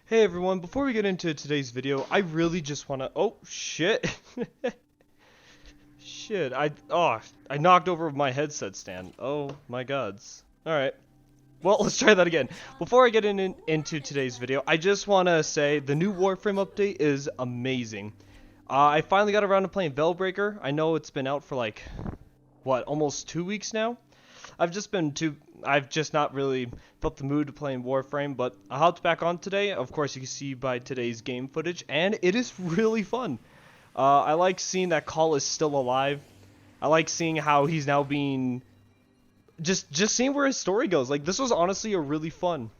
Hey everyone, before we get into today's video, I really just wanna— oh, shit. Shit, I knocked over my headset stand. Oh my gods. Alright. Well, let's try that again. Before I get into today's video, I just wanna say the new Warframe update is amazing. I finally got around to playing Veilbreaker. I know it's been out for like, what, almost 2 weeks now? I've just not really felt the mood to play in Warframe, but I hopped back on today. Of course, you can see by today's game footage, and it is really fun. I like seeing that Call is still alive. I like seeing how he's now being... Just seeing where his story goes. Like, this was honestly a really fun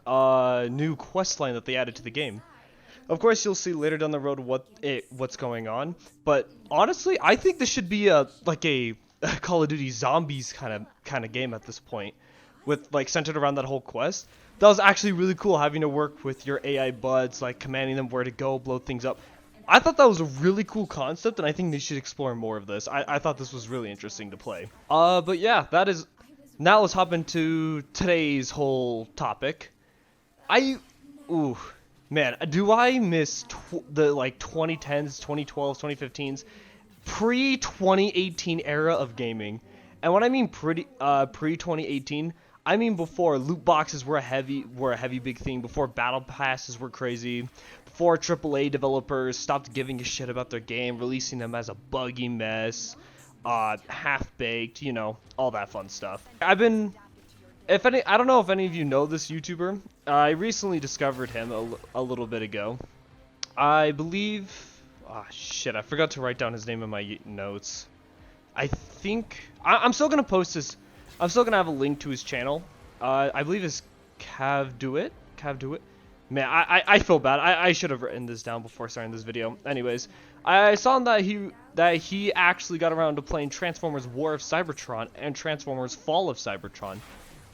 new quest line that they added to the game. Of course, you'll see later down the road what's going on, but honestly, I think this should be a Call of Duty Zombies kind of game at this point, with like centered around that whole quest. That was actually really cool, having to work with your AI buds, like commanding them where to go, blow things up. I thought that was a really cool concept, and I think they should explore more of this. I thought this was really interesting to play. But yeah, now let's hop into today's whole topic. Ooh, man, do I miss the like 2010s, 2012s, 2015s? Pre-2018 era of gaming. And when I mean pre-2018, I mean before loot boxes were a heavy big thing, before battle passes were crazy, before AAA developers stopped giving a shit about their game, releasing them as a buggy mess, half-baked, you know, all that fun stuff. I don't know if any of you know this YouTuber. I recently discovered him a little bit ago. I believe... Ah, shit, I forgot to write down his name in my notes. I think... I'm still gonna post his... I'm still gonna have a link to his channel. I believe it's Cavduit? Man, I feel bad. I should have written this down before starting this video. Anyways, I saw that he actually got around to playing Transformers War of Cybertron and Transformers Fall of Cybertron,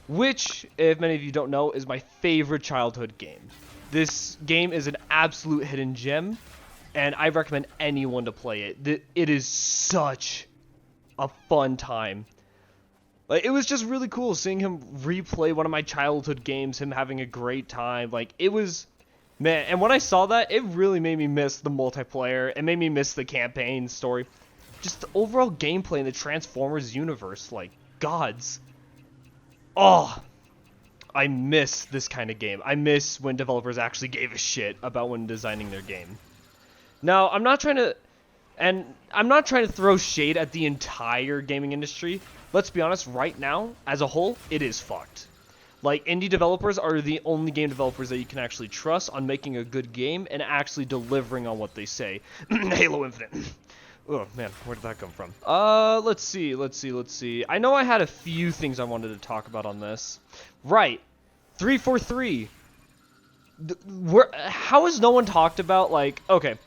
which, if many of you don't know, is my favorite childhood game. This game is an absolute hidden gem, and I recommend anyone to play it. It is such a fun time. Like, it was just really cool seeing him replay one of my childhood games, him having a great time. Like, it was... Man, and when I saw that, it really made me miss the multiplayer. It made me miss the campaign story. Just the overall gameplay in the Transformers universe. Like, gods. Oh, I miss this kind of game. I miss when developers actually gave a shit about when designing their game. Now, I'm not trying to throw shade at the entire gaming industry. Let's be honest, right now, as a whole, it is fucked. Like, indie developers are the only game developers that you can actually trust on making a good game and actually delivering on what they say. Halo Infinite. Oh, man, where did that come from? Let's see. I know I had a few things I wanted to talk about on this. Right. 343. How has no one talked about, like, okay,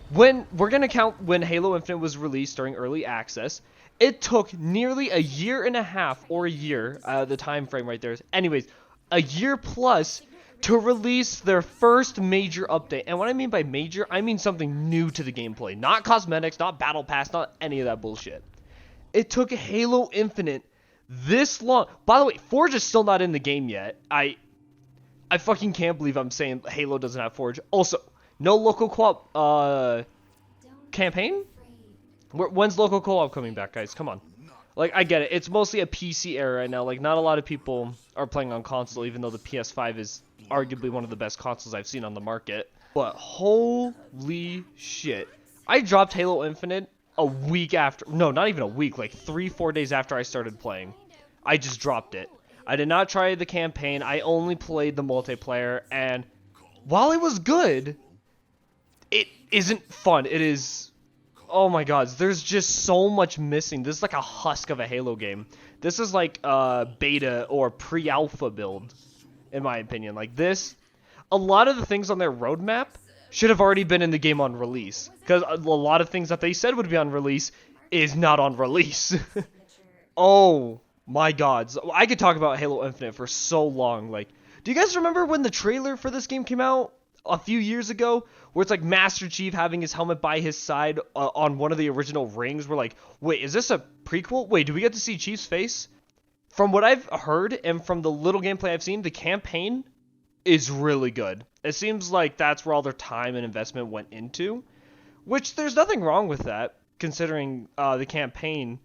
when we're gonna count when Halo Infinite was released during early access, it took nearly a year and a half, or a year, the time frame right there. Anyways, a year plus to release their first major update. And what I mean by major, I mean something new to the gameplay. Not cosmetics, not battle pass, not any of that bullshit. It took Halo Infinite this long. By the way, Forge is still not in the game yet. I fucking can't believe I'm saying Halo doesn't have Forge. Also, no local co-op campaign? When's local co-op coming back, guys? Come on. Like, I get it. It's mostly a PC era right now. Like, not a lot of people are playing on console, even though the PS5 is arguably one of the best consoles I've seen on the market. But holy shit. I dropped Halo Infinite a week after... No, not even a week. Like, 3-4 days after I started playing. I just dropped it. I did not try the campaign. I only played the multiplayer. And while it was good, it isn't fun. It is... Oh my god, there's just so much missing. This is like a husk of a Halo game. This is like a beta or pre-alpha build, in my opinion. Like this, a lot of the things on their roadmap should have already been in the game on release. Because a lot of things that they said would be on release is not on release. Oh my god. So I could talk about Halo Infinite for so long. Like, do you guys remember when the trailer for this game came out? A few years ago, where it's like Master Chief having his helmet by his side on one of the original rings. We're like, wait, is this a prequel? Wait, do we get to see Chief's face? From what I've heard and from the little gameplay I've seen, the campaign is really good. It seems like that's where all their time and investment went into, which there's nothing wrong with that, considering the campaign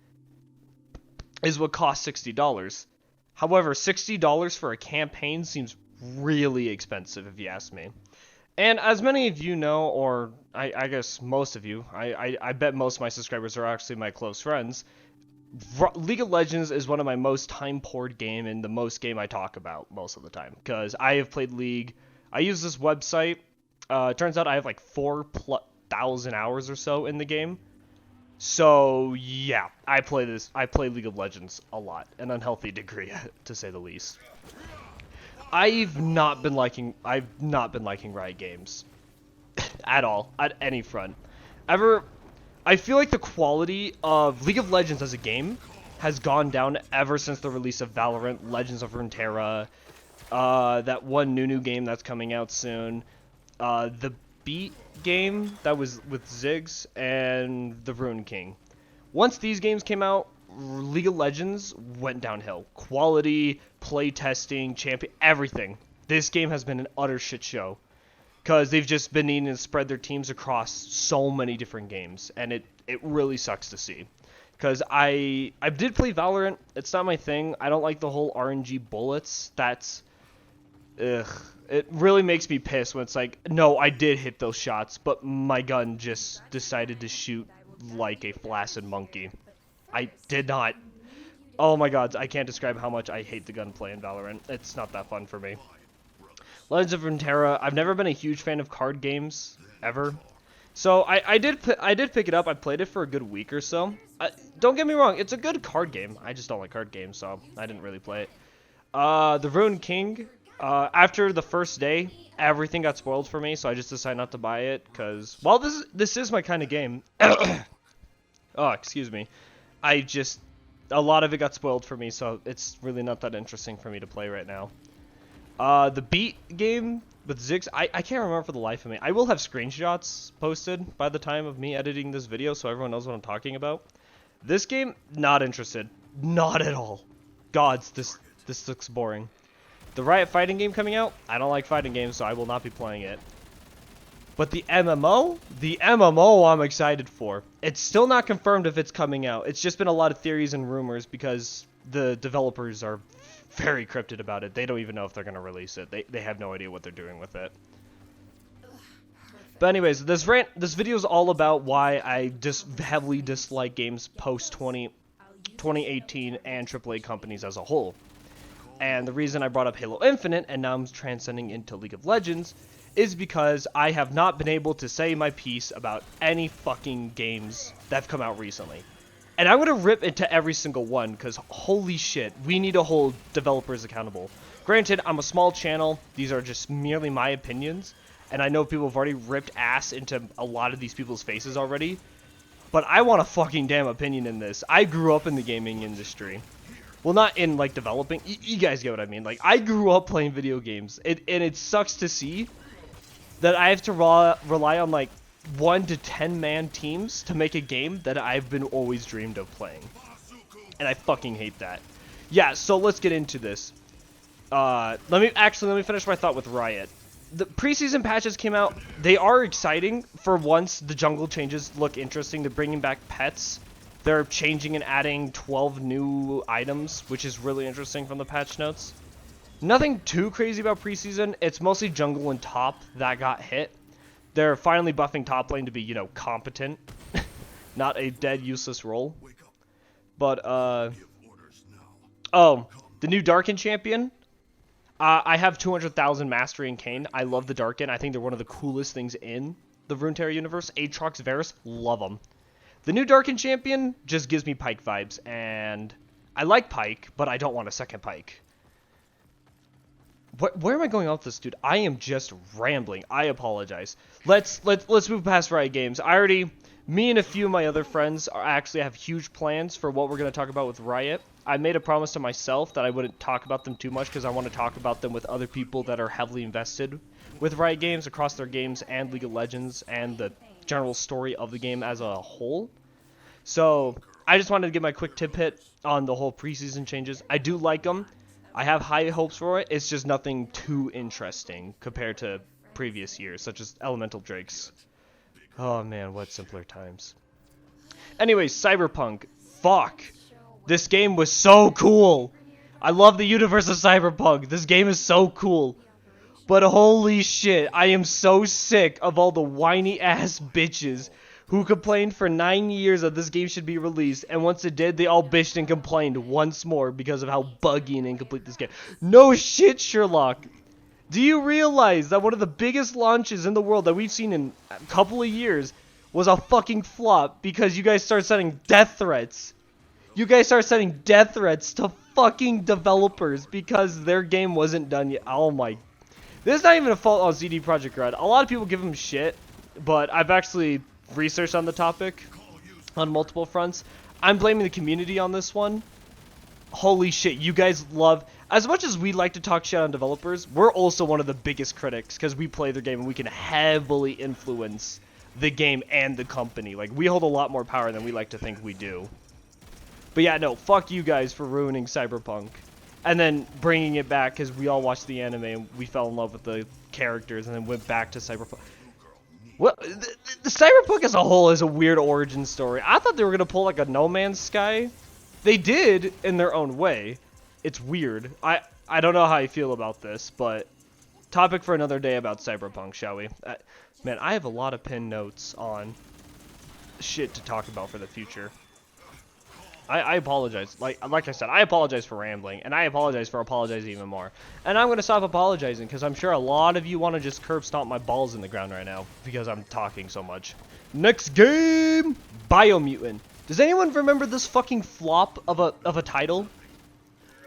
is what costs $60. However, $60 for a campaign seems really expensive if you ask me. And as many of you know, or I guess most of you, I bet most of my subscribers are actually my close friends, League of Legends is one of my most time-poured game and the most game I talk about most of the time. Because I have played League. I use this website. Turns out I have like 4,000 hours or so in the game. So yeah, I play League of Legends a lot, an unhealthy degree to say the least. I've not been liking Riot Games at all, at any front. I feel like the quality of League of Legends as a game has gone down ever since the release of Valorant, Legends of Runeterra, that one new game that's coming out soon, the Beat game that was with Ziggs, and the Rune King. Once these games came out, League of Legends went downhill. Quality, play testing, champion, everything. This game has been an utter shit show. Because they've just been needing to spread their teams across so many different games. And it really sucks to see. Because I did play Valorant. It's not my thing. I don't like the whole RNG bullets. That's... Ugh. It really makes me pissed when it's like, no, I did hit those shots, but my gun just decided to shoot like a flaccid monkey. I did not. Oh my god, I can't describe how much I hate the gunplay in Valorant. It's not that fun for me. Legends of Runeterra, I've never been a huge fan of card games, ever. So I did pick it up. I played it for a good week or so. Don't get me wrong, it's a good card game. I just don't like card games, so I didn't really play it. The Rune King, after the first day, everything got spoiled for me, so I just decided not to buy it, because, well, this is my kind of game. Oh, excuse me. A lot of it got spoiled for me, so it's really not that interesting for me to play right now. The Beat game with Ziggs, I can't remember for the life of me. I will have screenshots posted by the time of me editing this video, so everyone knows what I'm talking about. This game, not interested. Not at all. Gods, this looks boring. The Riot fighting game coming out, I don't like fighting games, so I will not be playing it. But the MMO I'm excited for. It's still not confirmed if it's coming out. It's just been a lot of theories and rumors because the developers are very cryptic about it. They don't even know if they're going to release it. They have no idea what they're doing with it. But anyways, this video is all about why I just heavily dislike games post 2018 and AAA companies as a whole. And the reason I brought up Halo Infinite and now I'm transcending into League of Legends is because I have not been able to say my piece about any fucking games that have come out recently. And I'm going to rip into every single one because holy shit, we need to hold developers accountable. Granted, I'm a small channel. These are just merely my opinions. And I know people have already ripped ass into a lot of these people's faces already. But I want a fucking damn opinion in this. I grew up in the gaming industry. Well, not in, like, developing. You guys get what I mean. Like, I grew up playing video games. And it sucks to see that I have to rely on, like, 1 to 10 man teams to make a game that I've been always dreamed of playing. And I fucking hate that. Yeah, so let's get into this. Let me finish my thought with Riot. The preseason patches came out. They are exciting. For once, the jungle changes look interesting. They're bringing back pets. They're changing and adding 12 new items, which is really interesting from the patch notes. Nothing too crazy about preseason. It's mostly jungle and top that got hit. They're finally buffing top lane to be, you know, competent. Not a dead, useless role. But, oh, the new Darkin champion. I have 200,000 mastery in Kayn. I love the Darkin. I think they're one of the coolest things in the Runeterra universe. Aatrox, Varus, love them. The new Darkin champion just gives me Pyke vibes, and I like Pyke, but I don't want a second Pyke. Where am I going off this, dude? I am just rambling. I apologize. Let's move past Riot Games. Me and a few of my other friends actually have huge plans for what we're going to talk about with Riot. I made a promise to myself that I wouldn't talk about them too much because I want to talk about them with other people that are heavily invested with Riot Games across their games and League of Legends and the general story of the game as a whole. So I just wanted to give my quick tip hit on the whole preseason changes. I do like them. I have high hopes for it. It's just nothing too interesting compared to previous years, such as Elemental Drakes. Oh man, what simpler times. Anyways, Cyberpunk. Fuck. This game was so cool. I love the universe of Cyberpunk. This game is so cool. But holy shit, I am so sick of all the whiny ass bitches who complained for 9 years that this game should be released, and once it did, they all bitched and complained once more because of how buggy and incomplete this game. No shit, Sherlock. Do you realize that one of the biggest launches in the world that we've seen in a couple of years was a fucking flop because you guys started sending death threats? You guys started sending death threats to fucking developers because their game wasn't done yet. Oh my. This is not even a fault on CD Projekt Red. A lot of people give them shit, but I've actually researched on the topic on multiple fronts. I'm blaming the community on this one. Holy shit, you guys love... As much as we like to talk shit on developers, we're also one of the biggest critics because we play their game and we can heavily influence the game and the company. Like, we hold a lot more power than we like to think we do. But yeah, no, fuck you guys for ruining Cyberpunk. And then bringing it back because we all watched the anime and we fell in love with the characters and then went back to Cyberpunk. Well, the Cyberpunk as a whole is a weird origin story. I thought they were going to pull like a No Man's Sky. They did in their own way. It's weird. I don't know how I feel about this, but topic for another day about Cyberpunk, shall we? Man, I have a lot of pinned notes on shit to talk about for the future. I apologize. Like I said, I apologize for rambling, and I apologize for apologizing even more. And I'm going to stop apologizing, because I'm sure a lot of you want to just curb stomp my balls in the ground right now, because I'm talking so much. Next game! Biomutant. Does anyone remember this fucking flop of a title?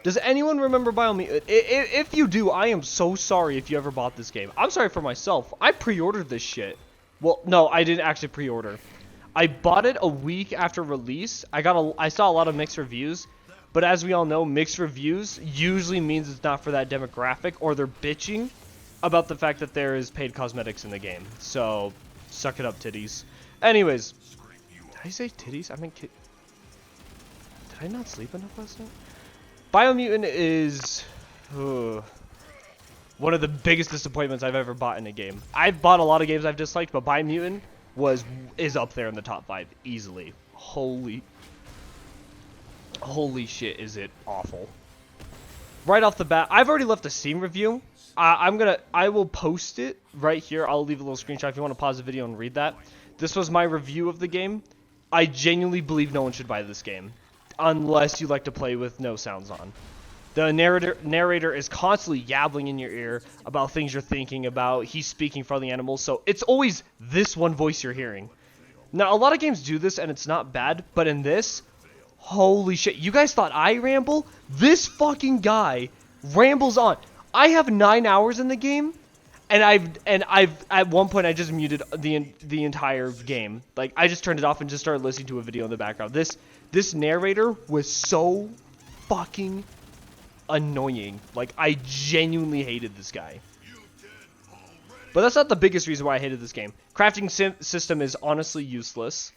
Does anyone remember Biomutant? If you do, I am so sorry if you ever bought this game. I'm sorry for myself. I pre-ordered this shit. Well, no, I didn't actually pre-order. I bought it a week after release. I saw a lot of mixed reviews, but as we all know, mixed reviews usually means it's not for that demographic, or they're bitching about the fact that there is paid cosmetics in the game. So, suck it up, titties. Anyways, did I say titties? I mean, did I not sleep enough last night? Biomutant is one of the biggest disappointments I've ever bought in a game. I've bought a lot of games I've disliked, but Biomutant is up there in the top 5 easily. Holy shit, is it awful. Right off the bat, I've already left a Steam review. I will post it right here. I'll leave a little screenshot if you want to pause the video and read that. This was my review of the game. I genuinely believe no one should buy this game unless you like to play with no sounds on. The narrator is constantly yabbling in your ear about things you're thinking about. He's speaking for the animals, so it's always this one voice you're hearing. Now, a lot of games do this, and it's not bad, but in this, holy shit. You guys thought I ramble? This fucking guy rambles on. I have 9 hours in the game, and I've at one point I just muted the entire game. Like, I just turned it off and just started listening to a video in the background. This narrator was so fucking annoying. Like, I genuinely hated this guy. But that's not the biggest reason why I hated this game. Crafting system is honestly useless.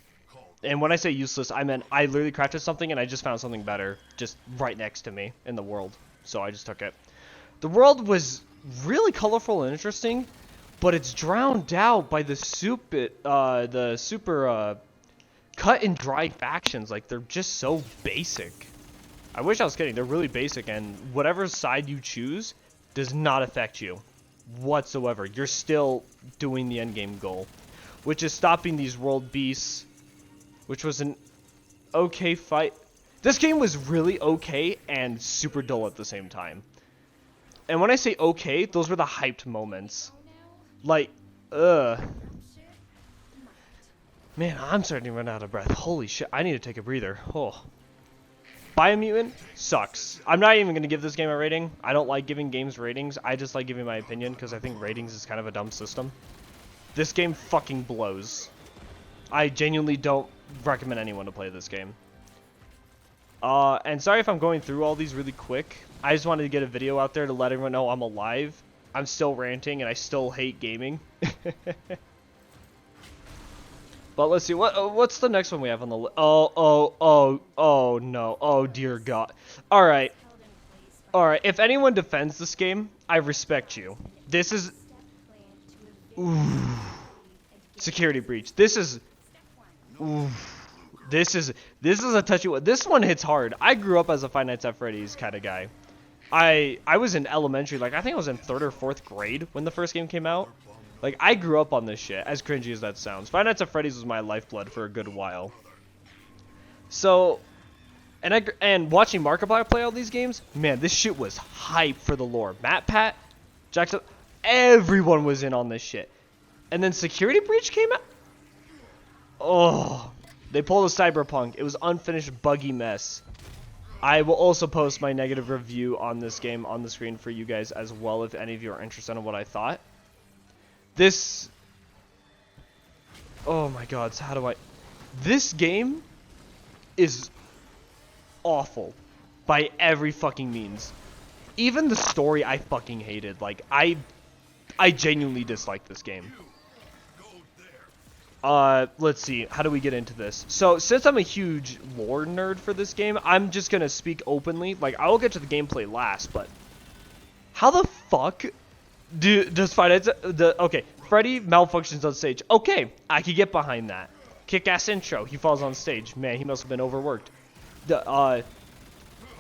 And when I say useless, I meant I literally crafted something and I just found something better just right next to me in the world. So I just took it. The world was really colorful and interesting, but it's drowned out by the super cut and dry factions. Like, they're just so basic. I wish I was kidding. They're really basic, and whatever side you choose does not affect you whatsoever. You're still doing the endgame goal, which is stopping these world beasts, which was an okay fight. This game was really okay and super dull at the same time. And when I say okay, those were the hyped moments. Like, man, I'm starting to run out of breath. Holy shit, I need to take a breather. Oh. Biomutant sucks. I'm not even going to give this game a rating. I don't like giving games ratings. I just like giving my opinion because I think ratings is kind of a dumb system. This game fucking blows. I genuinely don't recommend anyone to play this game. And sorry if I'm going through all these really quick. I just wanted to get a video out there to let everyone know I'm alive. I'm still ranting and I still hate gaming. But let's see, what's the next one we have on the list? Oh no. Oh dear God. Alright. Alright, if anyone defends this game, I respect you. This is... Ooh. Security breach. This is... Ooh. This is a touchy one. This one hits hard. I grew up as a Five Nights at Freddy's kind of guy. I was in elementary, like I think I was in 3rd or 4th grade when the first game came out. Like I grew up on this shit, as cringy as that sounds. Five Nights at Freddy's was my lifeblood for a good while. So, and watching Markiplier play all these games, man, this shit was hype for the lore. MatPat, Jackson, everyone was in on this shit. And then Security Breach came out. Oh, they pulled a Cyberpunk. It was unfinished, buggy mess. I will also post my negative review on this game on the screen for you guys as well, if any of you are interested in what I thought. This... Oh my god, so how do I... This game is awful by every fucking means. Even the story I fucking hated. Like, I genuinely dislike this game. Let's see. How do we get into this? So, since I'm a huge lore nerd for this game, I'm just gonna speak openly. Like, I will get to the gameplay last, but... How the fuck does Five Nights... Okay, Freddy malfunctions on stage. Okay, I could get behind that. Kick-ass intro. He falls on stage. Man, he must have been overworked. The,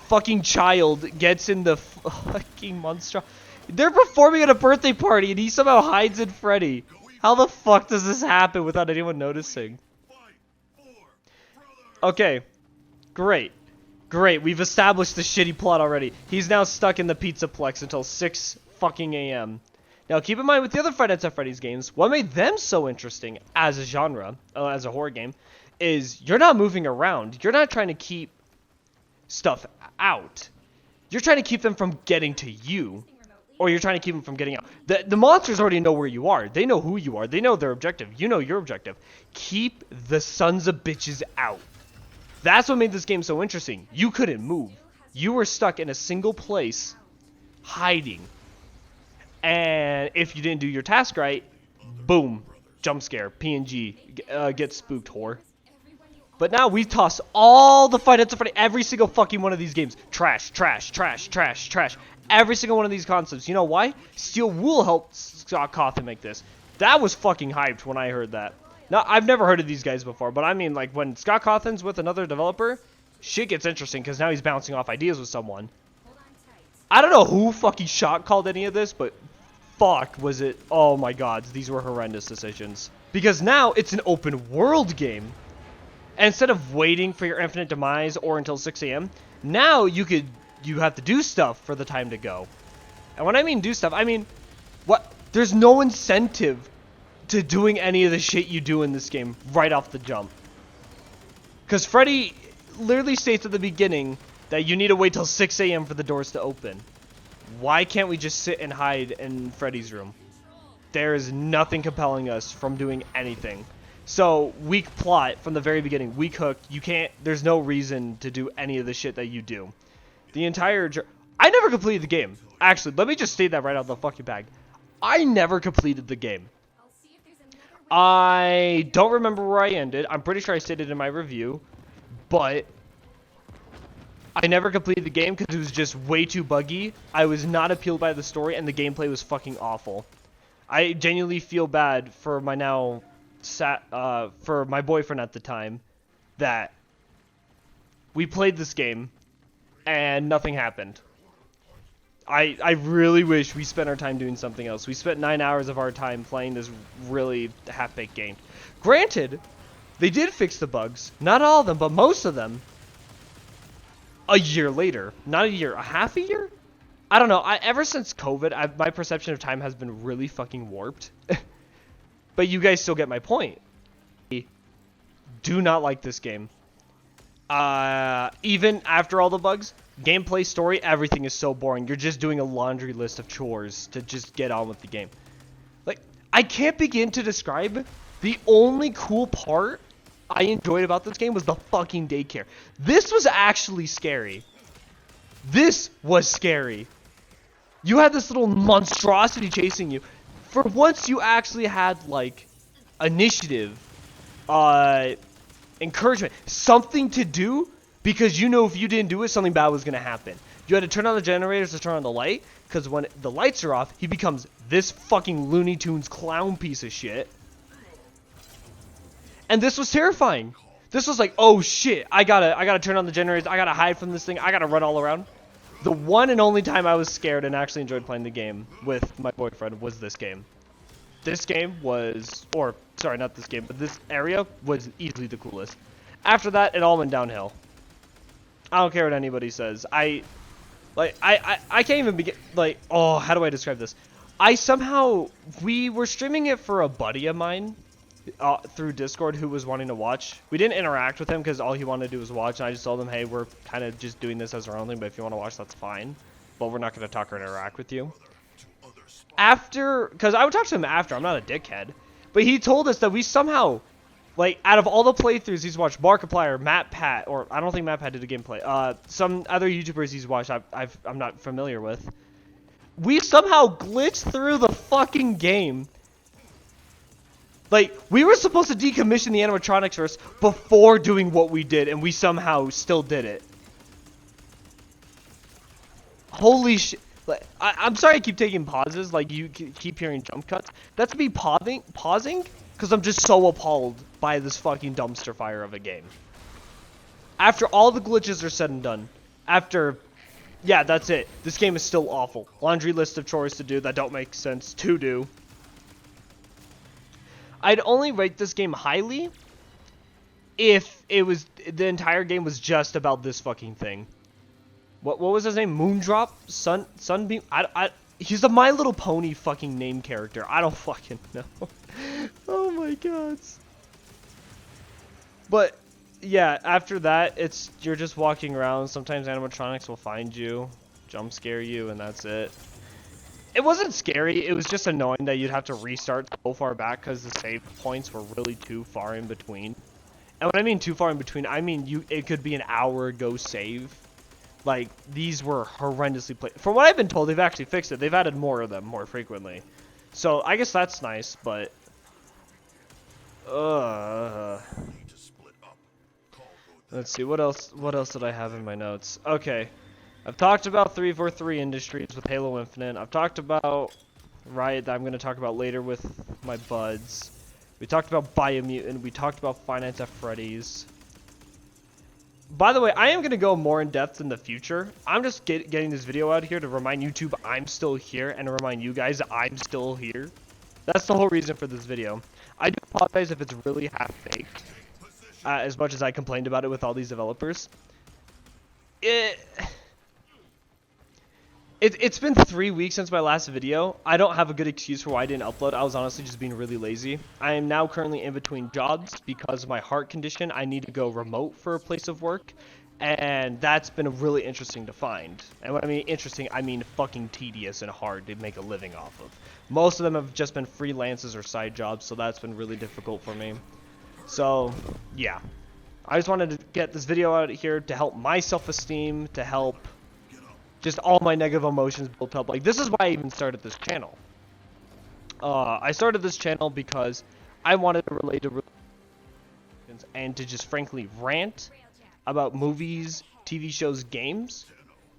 fucking child gets in the fucking monster... They're performing at a birthday party, and he somehow hides in Freddy. How the fuck does this happen without anyone noticing? Okay. Great. Great. We've established the shitty plot already. He's now stuck in the Pizzaplex until 6 fucking a.m. Now, keep in mind with the other Five Nights at Freddy's games, what made them so interesting as a genre, as a horror game, is you're not moving around. You're not trying to keep stuff out. You're trying to keep them from getting to you. Or you're trying to keep them from getting out. The monsters already know where you are. They know who you are. They know their objective. You know your objective. Keep the sons of bitches out. That's what made this game so interesting. You couldn't move. You were stuck in a single place, hiding. And if you didn't do your task right, boom, jump scare, PNG, get spooked, whore. But now we've tossed all the Five Nights at Freddy, every single fucking one of these games. Trash, trash, trash, trash, trash. Every single one of these concepts. You know why? Steel Wool helped Scott Cawthon make this. That was fucking hyped when I heard that. Now, I've never heard of these guys before, but I mean, like, when Scott Cawthon's with another developer, shit gets interesting, because now he's bouncing off ideas with someone. I don't know who fucking shot called any of this, but fuck was it. Oh my god, these were horrendous decisions. Because now, it's an open world game. And instead of waiting for your infinite demise or until 6 a.m., now you have to do stuff for the time to go. And when I mean do stuff, I mean, what? There's no incentive to doing any of the shit you do in this game right off the jump. Because Freddy literally states at the beginning that you need to wait till 6 a.m. for the doors to open. Why can't we just sit and hide in Freddy's room? There is nothing compelling us from doing anything. So, weak plot from the very beginning. Weak hook. You can't, there's no reason to do any of the shit that you do. The entire... I never completed the game. Actually, let me just state that right out of the fucking bag. I never completed the game. I don't remember where I ended. I'm pretty sure I stated in my review. But I never completed the game because it was just way too buggy. I was not appealed by the story, and the gameplay was fucking awful. I genuinely feel bad for my for my boyfriend at the time that we played this game and nothing happened. I really wish we spent our time doing something else. We spent 9 hours of our time playing this really half-baked game. Granted, they did fix the bugs. Not all of them, but most of them. A year later. Not a year, a half a year? I don't know. Ever since COVID, my perception of time has been really fucking warped. But you guys still get my point. I do not like this game. Even after all the bugs, gameplay, story, everything is so boring. You're just doing a laundry list of chores to just get on with the game. Like, I can't begin to describe. The only cool part I enjoyed about this game was the fucking daycare. This was actually scary. This was scary. You had this little monstrosity chasing you. For once you actually had, like, initiative, encouragement, something to do, because you know if you didn't do it, something bad was going to happen. You had to turn on the generators to turn on the light, because when the lights are off, he becomes this fucking Looney Tunes clown piece of shit. And this was terrifying. This was like, oh shit, I gotta turn on the generators, I gotta hide from this thing, I gotta run all around. The one and only time I was scared and actually enjoyed playing the game with my boyfriend was this game. This game was, or sorry, not this game, but this area was easily the coolest. After that, it all went downhill. I don't care what anybody says. I can't even begin, like, oh, how do I describe this? We were streaming it for a buddy of mine through Discord who was wanting to watch. We didn't interact with him because all he wanted to do was watch, and I just told him, hey, we're kind of just doing this as our own thing, but if you want to watch, that's fine. But we're not going to talk or interact with you. Because I would talk to him after, I'm not a dickhead. But he told us that we somehow, like, out of all the playthroughs he's watched, Markiplier, MatPat, or I don't think MatPat did a gameplay, some other YouTubers he's watched I'm not familiar with, we somehow glitched through the fucking game. Like, we were supposed to decommission the animatronics first before doing what we did, and we somehow still did it. Holy shit. Like, I'm sorry I keep taking pauses, like you keep hearing jump cuts. That's me pausing, because I'm just so appalled by this fucking dumpster fire of a game. After all the glitches are said and done, yeah, that's it. This game is still awful. Laundry list of chores to do that don't make sense to do. I'd only rate this game highly if the entire game was just about this fucking thing. What was his name? Moondrop? Sunbeam? He's a My Little Pony fucking name character. I don't fucking know. Oh my god. But yeah, after that, you're just walking around. Sometimes animatronics will find you, jump scare you, and that's it. It wasn't scary, it was just annoying that you'd have to restart so far back because the save points were really too far in between. And when I mean too far in between, I mean it could be an hour ago save. Like, these were horrendously played. From what I've been told, they've actually fixed it. They've added more of them more frequently. So, I guess that's nice, but... Let's see, what else did I have in my notes? Okay. I've talked about 343 Industries with Halo Infinite. I've talked about Riot that I'm going to talk about later with my buds. We talked about Biomutant. We talked about Finance at Freddy's. By the way, I am going to go more in depth in the future. I'm just getting this video out here to remind YouTube I'm still here and to remind you guys I'm still here. That's the whole reason for this video. I do apologize if it's really half-baked, as much as I complained about it with all these developers. It's been 3 weeks since my last video. I don't have a good excuse for why I didn't upload. I was honestly just being really lazy. I am now currently in between jobs because of my heart condition. I need to go remote for a place of work, and that's been really interesting to find. And when I mean interesting, I mean fucking tedious and hard to make a living off of. Most of them have just been freelances or side jobs, so that's been really difficult for me. So, yeah. I just wanted to get this video out here to help my self-esteem, to help just all my negative emotions built up. Like, this is why I even started this channel. I started this channel because I wanted to relate to religions and to just frankly rant about movies, TV shows, games,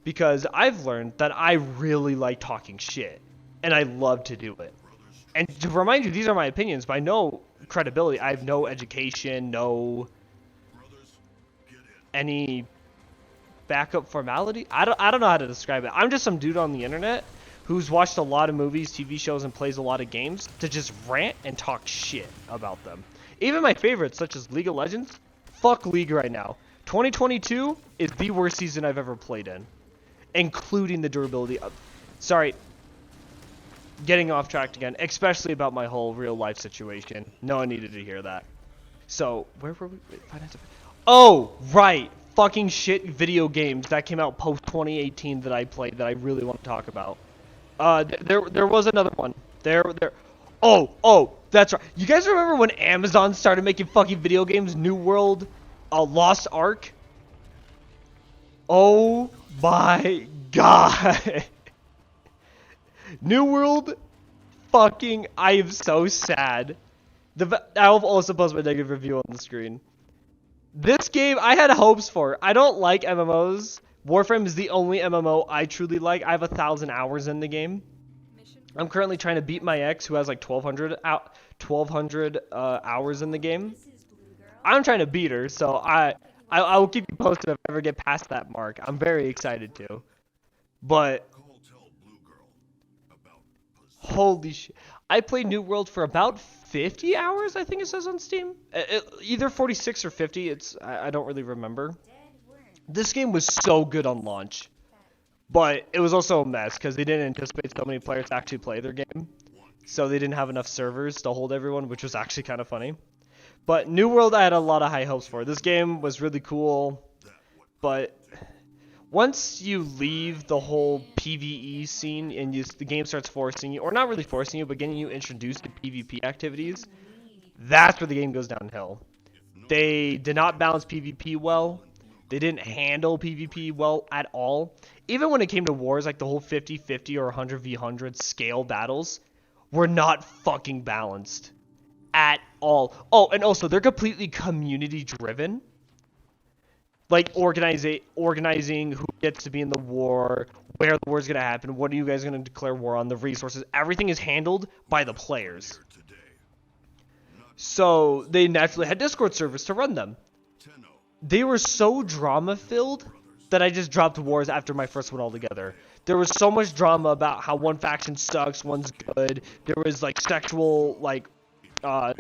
because I've learned that I really like talking shit, and I love to do it. And to remind you, these are my opinions, but I know credibility. I have no education, no any backup formality. I don't know how to describe it. I'm just some dude on the internet who's watched a lot of movies, TV shows, and plays a lot of games to just rant and talk shit about them. Even my favorites, such as League of Legends, fuck League right now. 2022 is the worst season I've ever played in, including the durability of... Sorry, getting off track again, especially about my whole real life situation. No one needed to hear that. So, where were we? Oh, right. Fucking shit video games that came out post 2018 that I played that I really want to talk about. There was another one. Oh, that's right. You guys remember when Amazon started making fucking video games? New World, Lost Ark. Oh my god. New World, fucking, I am so sad. I'll also post my negative review on the screen. This game, I had hopes for. I don't like MMOs, Warframe is the only MMO I truly like. I have 1,000 hours in the game. I'm currently trying to beat my ex, who has like 1,200 hours in the game. I'm trying to beat her, so I will keep you posted if I ever get past that mark. I'm very excited to. But holy shit. I played New World for about 50 hours, I think it says on Steam. Either 46 or 50, I don't really remember. This game was so good on launch. But it was also a mess because they didn't anticipate so many players to actually play their game. So they didn't have enough servers to hold everyone, which was actually kind of funny. But New World I had a lot of high hopes for. This game was really cool. But once you leave the whole PvE scene and the game starts forcing you, or not really forcing you, but getting you introduced to PvP activities, that's where the game goes downhill. They did not balance PvP well. They didn't handle PvP well at all. Even when it came to wars, like the whole 50-50 or 100v100 scale battles were not fucking balanced at all. Oh, and also, they're completely community driven. Like organizing who gets to be in the war, where the war's going to happen, what are you guys going to declare war on, the resources. Everything is handled by the players. So they naturally had Discord servers to run them. They were so drama-filled that I just dropped wars after my first one altogether. There was so much drama about how one faction sucks, one's good. There was like sexual, like, SA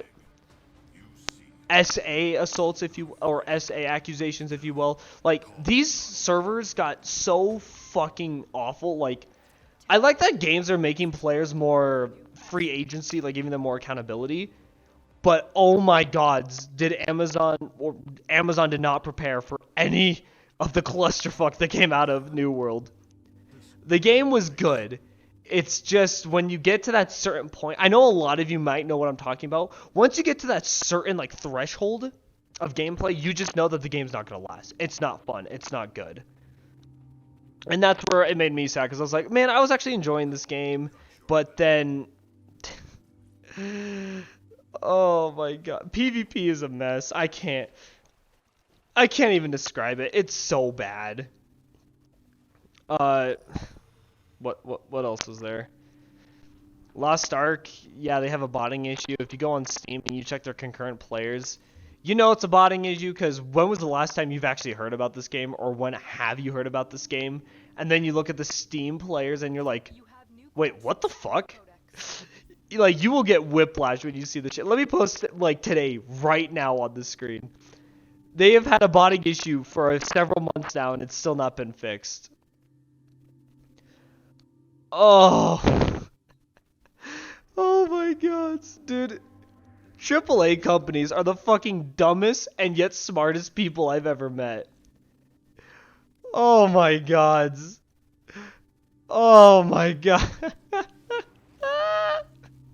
assaults, or SA accusations, if you will. Like, these servers got so fucking awful. Like, I like that games are making players more free agency, like giving them more accountability. But oh my god, Amazon did not prepare for any of the clusterfuck that came out of New World. The game was good. It's just when you get to that certain point, I know a lot of you might know what I'm talking about. Once you get to that certain like threshold of gameplay, you just know that the game's not gonna last. It's not fun. It's not good. And that's where it made me sad, because I was like, man, I was actually enjoying this game, but then oh my god, PvP is a mess. I can't even describe it. It's so bad. What else was there? Lost Ark, yeah, they have a botting issue. If you go on Steam and you check their concurrent players, you know it's a botting issue, because when was the last time you've actually heard about this game, or when have you heard about this game? And then you look at the Steam players and you're like, wait, what the fuck? Like, you will get whiplash when you see the shit. Let me post it, like, today, right now on the screen. They have had a botting issue for several months now, and it's still not been fixed. Oh. Oh my god, dude. AAA companies are the fucking dumbest and yet smartest people I've ever met. Oh my god. Oh my god.